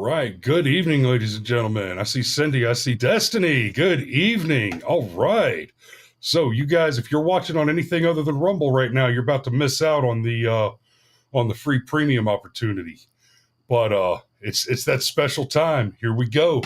right. Good evening, ladies and gentlemen. I see Cindy. I see Destiny. Good evening. All right. So, you guys, if you're watching on anything other than Rumble right now, you're about to miss out on the free premium opportunity. But it's that special time. Here we go.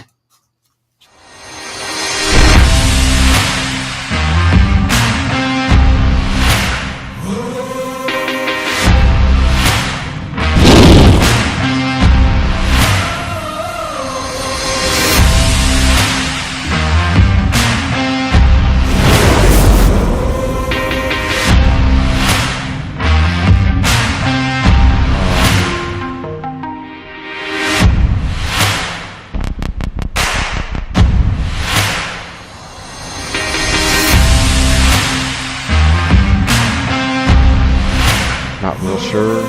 Not real sure.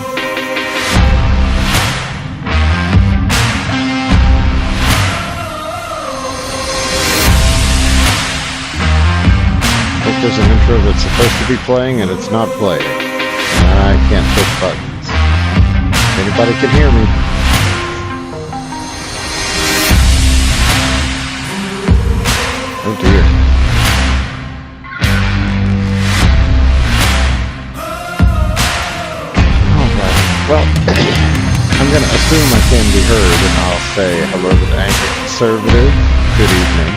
I think there's an intro that's supposed to be playing and it's not playing. And I can't push buttons. Anybody can hear me? Oh dear. Well, I'm going to assume I can be heard, and I'll say hello to the Anchor Conservative. Good evening.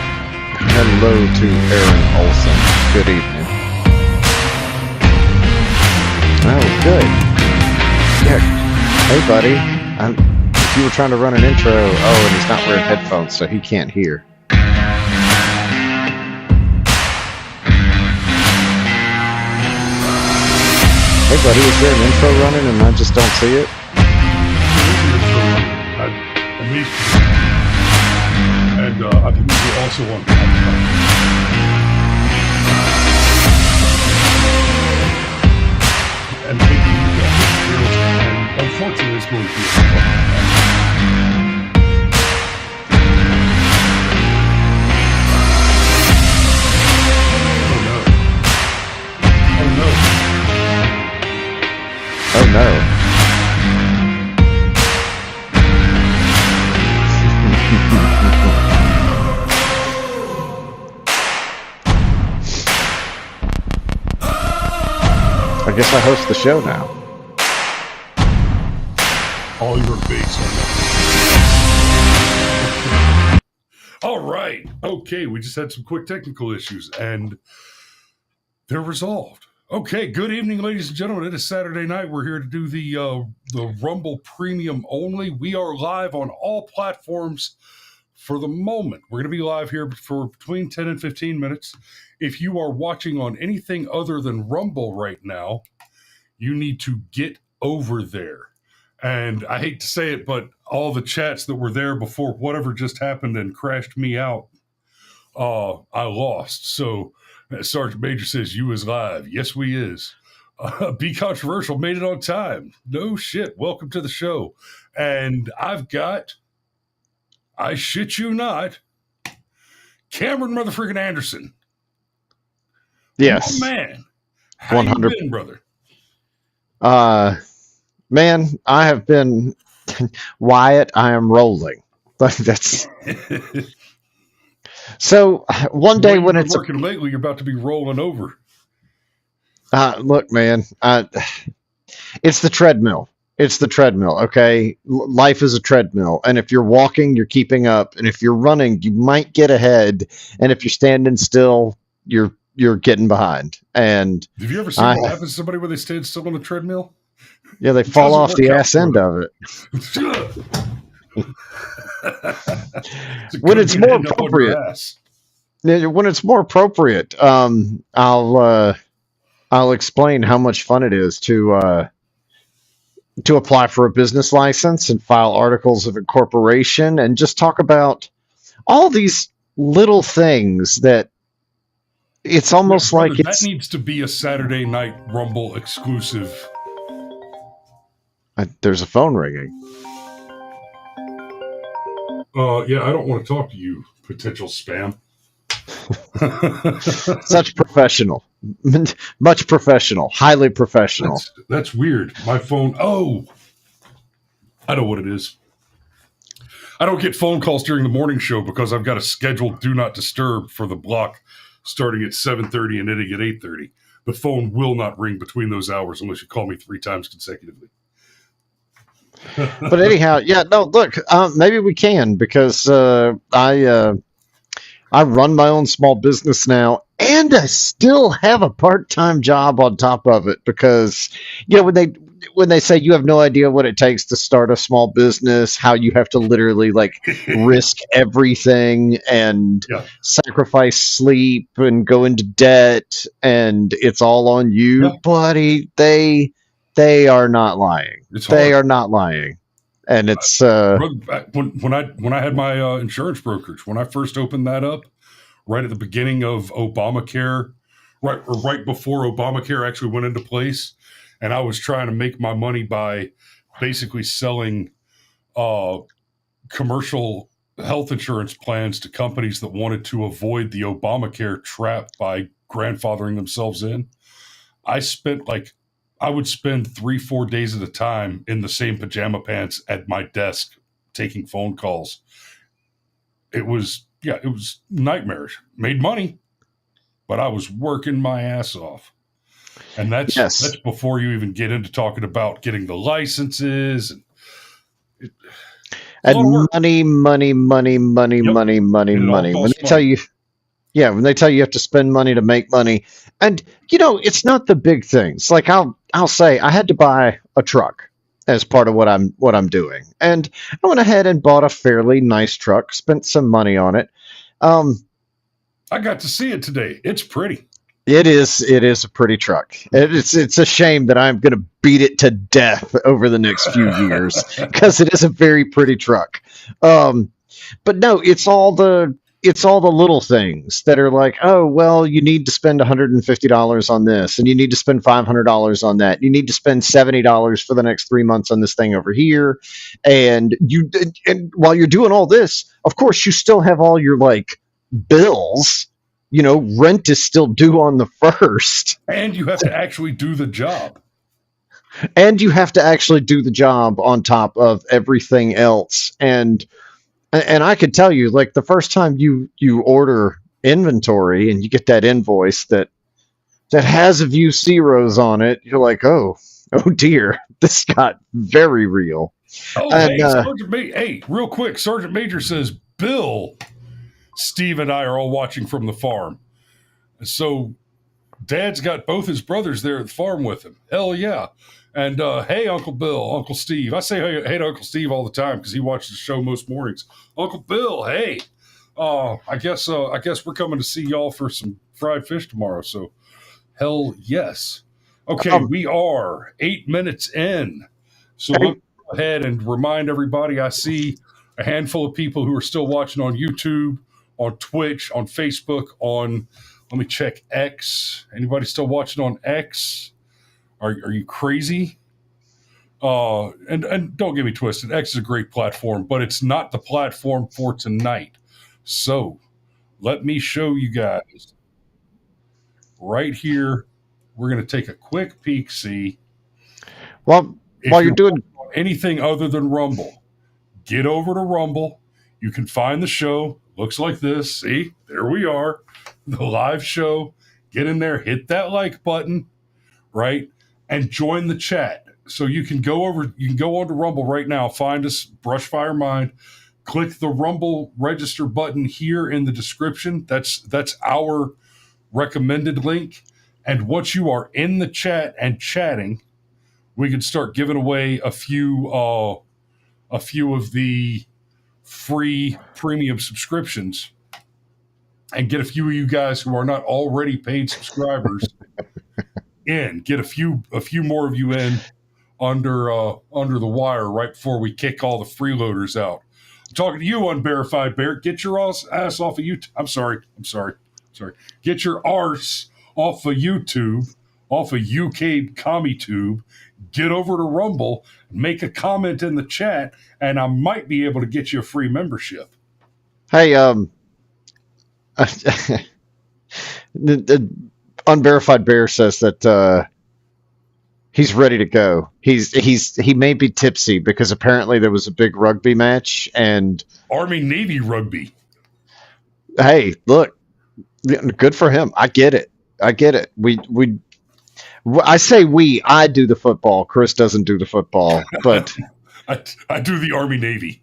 Hello to Aaron Olson. Good evening. Oh, good. Yeah. Hey, buddy. If you were trying to run an intro, and he's not wearing headphones, so he can't hear. Hey buddy, is there an intro running and I just don't see it? And I believe you're also on and maybe and unfortunately it's going to be Oh no. I guess I host the show now. All your base on All right. Okay, we just had some quick technical issues and they're resolved. Okay, good evening, ladies and gentlemen. It is Saturday night. We're here to do the Rumble Premium only. We are live on all platforms for the moment. We're going to be live here for between 10 and 15 minutes. If you are watching on anything other than Rumble right now, you need to get over there. And I hate to say it, but all the chats that were there before whatever just happened and crashed me out, I lost. So Sergeant Major says, you is live. Yes, we is. Be Controversial made it on time. No shit. Welcome to the show. And I've got, I shit you not, Cameron motherfucking Anderson. Yes. Oh, man. How 100. you been, brother? Man, I have been Wyatt. I am rolling. That's so. One day when it's working lately, you're about to be rolling over. Look, man, it's the treadmill. It's the treadmill. Okay, life is a treadmill, and if you're walking, you're keeping up, and if you're running, you might get ahead, and if you're standing still, you're getting behind. And have you ever seen what happens to somebody when they stand still on the treadmill? Yeah, they fall off the ass end of it. When it's more appropriate. When it's more appropriate, I'll explain how much fun it is to apply for a business license and file articles of incorporation and just talk about all these little things that it's almost like that needs to be a Saturday Night Rumble exclusive. There's a phone ringing. Yeah, I don't want to talk to you, potential spam. Such professional. Much professional. Highly professional. That's weird. My phone. Oh, I know what it is. I don't get phone calls during the morning show because I've got a scheduled do not disturb for the block starting at 7:30 and ending at 8:30. The phone will not ring between those hours unless you call me 3 times consecutively. But anyhow, yeah, no, look, maybe we can because I run my own small business now, and I still have a part-time job on top of it because when they say you have no idea what it takes to start a small business, how you have to literally like risk everything and sacrifice sleep and go into debt, and it's all on you, buddy. They are not lying. They are not lying. And it's when I had my insurance brokerage, when I first opened that up, right at the beginning of Obamacare, right before Obamacare actually went into place, and I was trying to make my money by basically selling commercial health insurance plans to companies that wanted to avoid the Obamacare trap by grandfathering themselves in. I would spend 3-4 days at a time in the same pajama pants at my desk taking phone calls. It was nightmarish. Made money, but I was working my ass off. And that's before you even get into talking about getting the licenses and money. When they tell you, when they tell you have to spend money to make money, and it's not the big things. Like I'll say I had to buy a truck as part of what I'm doing, and I went ahead and bought a fairly nice truck, spent some money on it. I got to see it today. It's pretty. It is a pretty truck. It's a shame that I'm going to beat it to death over the next few years because it is a very pretty truck. But no, it's all the little things that are like, oh, well, you need to spend $150 on this, and you need to spend $500 on that. You need to spend $70 for the next 3 months on this thing over here. And while you're doing all this, of course, you still have all your like bills. Rent is still due on the 1st. And you have to actually do the job. And you have to actually do the job on top of everything else. And I could tell you, like, the first time you order inventory and you get that invoice that has a few zeros on it, you're like, oh dear, this got very real. Oh, and, hey, real quick, Sergeant Major says, Bill, Steve and I are all watching from the farm. So Dad's got both his brothers there at the farm with him. Hell yeah. And hey, Uncle Bill, Uncle Steve. I say hey to Uncle Steve all the time because he watches the show most mornings. Uncle Bill, hey. I guess we're coming to see y'all for some fried fish tomorrow. So hell yes. Okay, we are 8 minutes in. So let me go ahead and remind everybody, I see a handful of people who are still watching on YouTube, on Twitch, on Facebook, let me check X. Anybody still watching on X? Are you crazy? And don't get me twisted. X is a great platform, but it's not the platform for tonight. So let me show you guys right here. We're going to take a quick peek. See. Well, while you're doing anything other than Rumble, get over to Rumble. You can find the show. Looks like this. See, there we are. The live show. Get in there, hit that like button, right? And join the chat. So you can go onto Rumble right now, find us, Brushfire Mind, click the Rumble register button here in the description. That's our recommended link. And once you are in the chat and chatting, we can start giving away a few of the free premium subscriptions and get a few of you guys who are not already paid subscribers in. Get a few more of you in under the wire right before we kick all the freeloaders out. I'm talking to you, Unverified Bear. Get your ass off of YouTube. I'm sorry. Get your arse off of YouTube, off of UK CommieTube. Get over to Rumble, make a comment in the chat, and I might be able to get you a free membership. Hey, the Unverified Bear says that He's ready to go. He may be tipsy because apparently there was a big rugby match, and Army Navy rugby. hey, look, good for him. I get it. I get it. I say I do the football. Chris doesn't do the football, but I do the Army Navy.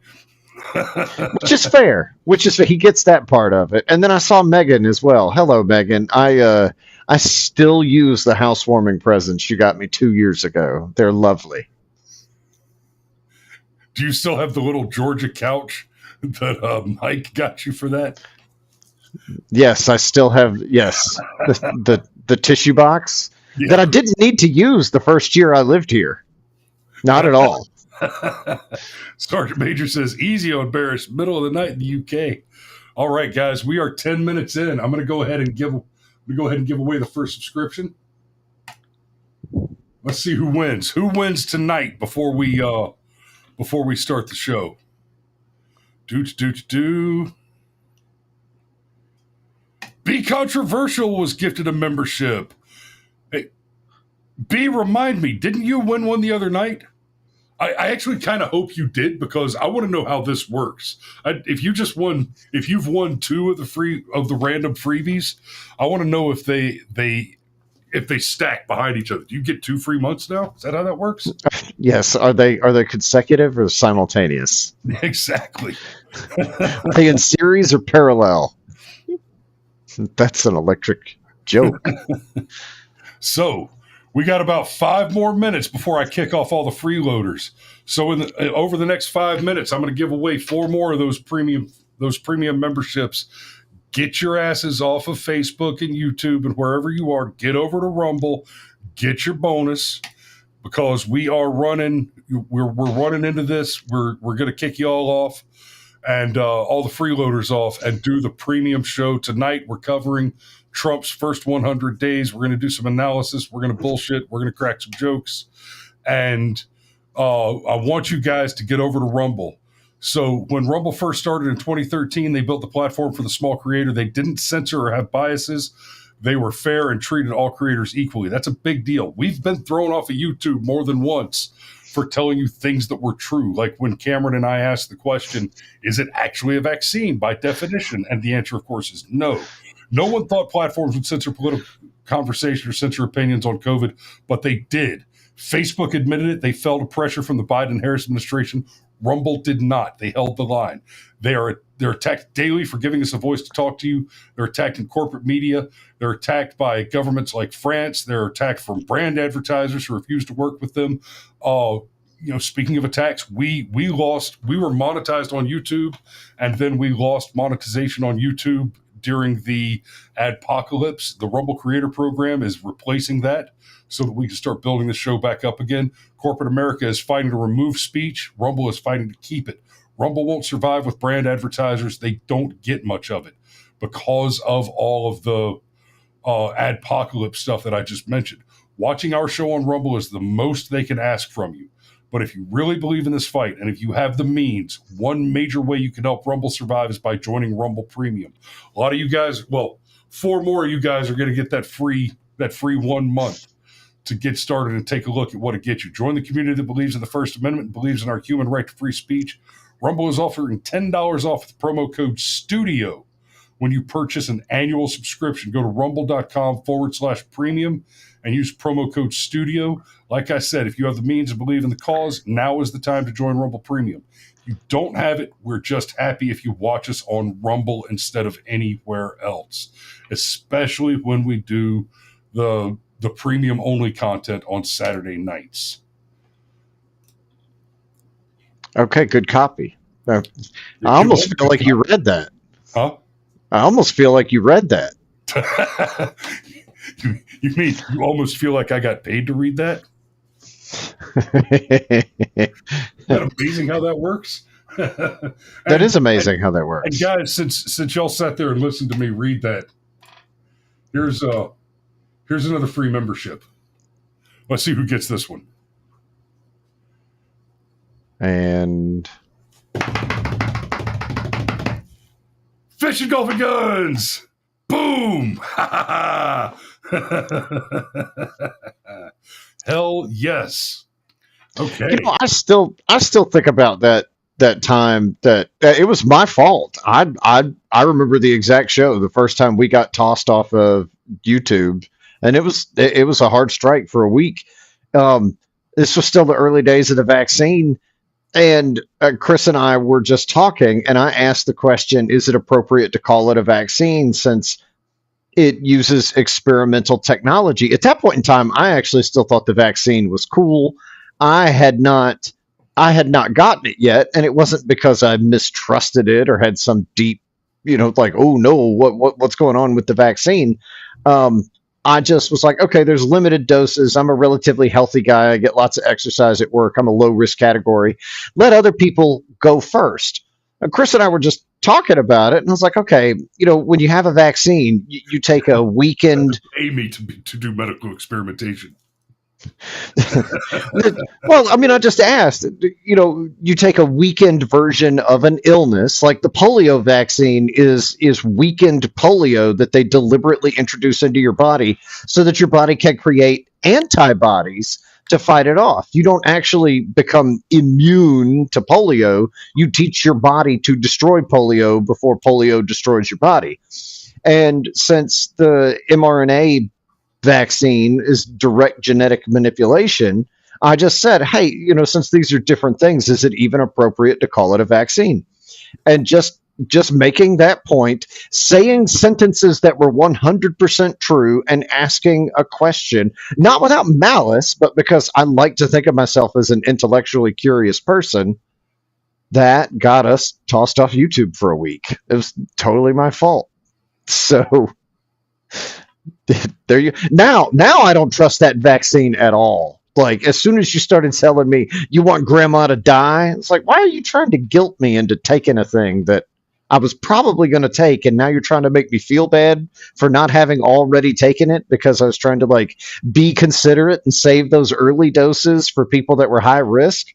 which is fair. He gets that part of it. And then I saw Megan as well. Hello, Megan. I still use the housewarming presents you got me 2 years ago. They're lovely. Do you still have the little Georgia couch that Mike got you for that? Yes, I still have. Yes, the tissue box that I didn't need to use the first year I lived here. Not at all. Sergeant Major says, easy on Barris, middle of the night in the UK. All right, guys, we are 10 minutes in. I'm going to go ahead and give away the first subscription. Let's see who wins. Who wins tonight before we start the show? Be Controversial was gifted a membership. Hey, B, remind me, didn't you win one the other night? I actually kind of hope you did, because I want to know how this works. If you've won two of the random freebies, I want to know if they stack behind each other. Do you get 2 free months now? Is that how that works? Yes. Are they consecutive or simultaneous? Exactly. Are they in series or parallel? That's an electric joke. So we got about 5 more minutes before I kick off all the freeloaders. So over the next 5 minutes, I'm going to give away 4 more of those premium memberships. Get your asses off of Facebook and YouTube and wherever you are. Get over to Rumble. Get your bonus, because we are running. We're running into this. We're going to kick you all off and all the freeloaders off and do the premium show tonight. We're covering Trump's first 100 days. We're going to do some analysis. We're going to bullshit. We're going to crack some jokes. And I want you guys to get over to Rumble. So when Rumble first started in 2013, they built the platform for the small creator. They didn't censor or have biases. They were fair and treated all creators equally. That's a big deal. We've been thrown off of YouTube more than once for telling you things that were true. Like when Cameron and I asked the question, is it actually a vaccine by definition? And the answer, of course, is no. No one thought platforms would censor political conversation or censor opinions on COVID, but they did. Facebook admitted it. They fell to pressure from the Biden-Harris administration. Rumble did not. They held the line. They're attacked daily for giving us a voice to talk to you. They're attacked in corporate media. They're attacked by governments like France. They're attacked from brand advertisers who refuse to work with them. Speaking of attacks, we were monetized on YouTube, and then we lost monetization on YouTube during the adpocalypse. The Rumble Creator Program is replacing that so that we can start building the show back up again. Corporate America is fighting to remove speech. Rumble is fighting to keep it. Rumble won't survive with brand advertisers. They don't get much of it because of all of the adpocalypse stuff that I just mentioned. Watching our show on Rumble is the most they can ask from you. But if you really believe in this fight, and if you have the means, one major way you can help Rumble survive is by joining Rumble Premium. A lot of you guys, 4 more of you guys are going to get that free 1 month to get started and take a look at what it gets you. Join the community that believes in the First Amendment and believes in our human right to free speech. Rumble is offering $10 off with the promo code STUDIO when you purchase an annual subscription. Go to rumble.com/premium and use promo code STUDIO. Like I said, if you have the means and believe in the cause, now is the time to join Rumble Premium. If you don't have it, we're just happy if you watch us on Rumble instead of anywhere else, especially when we do the premium only content on Saturday nights. Okay, good copy. I almost feel like you read that. Huh? I almost feel like you read that. You mean you almost feel like I got paid to read that? Isn't that amazing how that works? That is amazing how that works. And guys, since y'all sat there and listened to me read that, here's another free membership. Let's see who gets this one. And Fish and Golf and Guns. Boom! Hell yes. Okay. You know, I still think about that time that it was my fault. I remember the exact show the first time we got tossed off of YouTube, and it was a hard strike for a week. Um, this was still the early days of the vaccine, and Chris and I were just talking, and I asked the question: is it appropriate to call it a vaccine since it uses experimental technology? At that point in time, I actually still thought the vaccine was cool. I had not I had not gotten it yet, and it wasn't because I mistrusted it or had some deep, like, oh no, what's going on with the vaccine. Um, I just was like, okay, there's limited doses. I'm a relatively healthy guy. I get lots of exercise at work. I'm a low risk category. Let other people go first. And Chris and I were just talking about it, and I was like, okay, when you have a vaccine, you take a weakened. Pay me to do medical experimentation. Well, I mean, I just asked, you take a weakened version of an illness, like the polio vaccine is weakened polio that they deliberately introduce into your body so that your body can create antibodies to fight it off. You don't actually become immune to polio. You teach your body to destroy polio before polio destroys your body. And since the mRNA vaccine is direct genetic manipulation, I just said, hey, since these are different things, is it even appropriate to call it a vaccine? And just making that point, saying sentences that were 100% true and asking a question, not without malice, but because I like to think of myself as an intellectually curious person, that got us tossed off YouTube for a week. It was totally my fault. So there you now I don't trust that vaccine at all. Like, as soon as you started telling me you want grandma to die, it's like, why are you trying to guilt me into taking a thing that I was probably going to take, and now you're trying to make me feel bad for not having already taken it because I was trying to, like, be considerate and save those early doses for people that were high risk?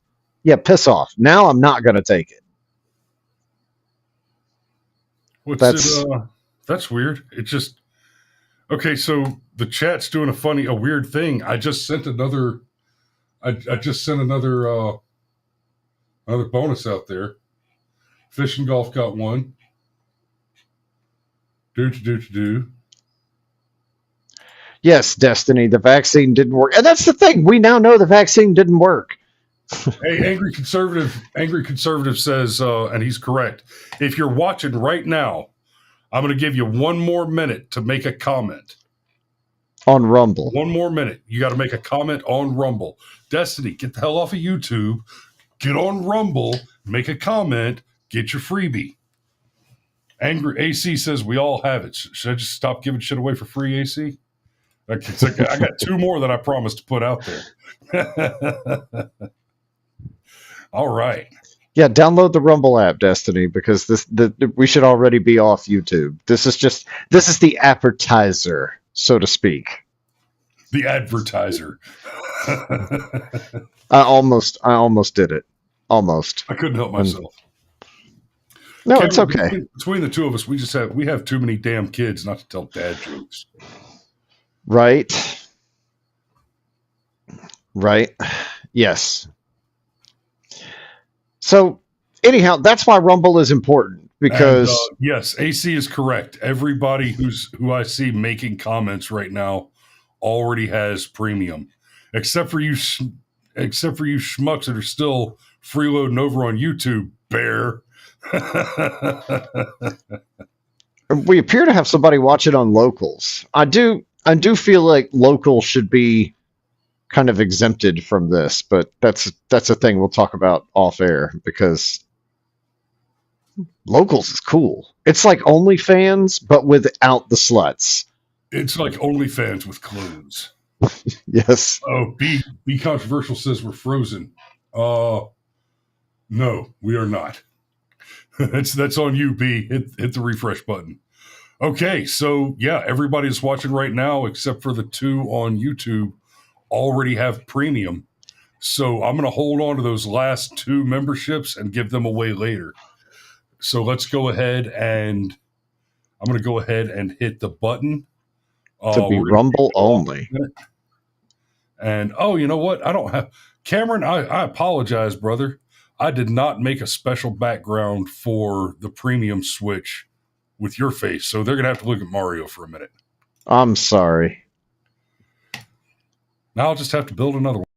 Yeah, piss off. Now I'm not going to take it. That's weird. It just okay. So the chat's doing a weird thing. I just sent another another bonus out there. Fish and Golf got one. Do. Yes, Destiny, the vaccine didn't work. And that's the thing. We now know the vaccine didn't work. Hey, Angry Conservative says, and he's correct, if you're watching right now, I'm going to give you one more minute to make a comment. On Rumble. One more minute. You got to make a comment on Rumble. Destiny, get the hell off of YouTube. Get on Rumble, make a comment, get your freebie. Angry AC says we all have it. Should I just stop giving shit away for free, AC? I got two more that I promised to put out there. All right. Yeah, download the Rumble app, Destiny, because we should already be off YouTube. This is the appetizer, so to speak. The advertiser. I almost did it. Almost. I couldn't help myself. No, Cameron, it's okay. Between the two of us, we have too many damn kids not to tell dad jokes. Right. Yes. So anyhow, that's why Rumble is important, because yes, AC is correct. Everybody who I see making comments right now already has premium, except for you schmucks that are still freeloading over on YouTube. Bear. We appear to have somebody watching on locals. I do feel like locals should be kind of exempted from this, but that's a thing we'll talk about off air, because locals is cool. It's like OnlyFans, but without the sluts. It's like OnlyFans with clothes. Yes. Oh, Be Controversial says we're frozen. No, we are not. That's on you, B. Hit the refresh button. Okay, so yeah, everybody that's watching right now, except for the two on YouTube, already have premium. So I'm going to hold on to those last two memberships and give them away later. So let's go ahead and I'm going to go ahead and hit the button. To be Rumble only. And oh, you know what? I don't have Cameron. I apologize, brother. I did not make a special background for the premium Switch with your face, so they're gonna have to look at Mario for a minute. I'm sorry. Now I'll just have to build another one.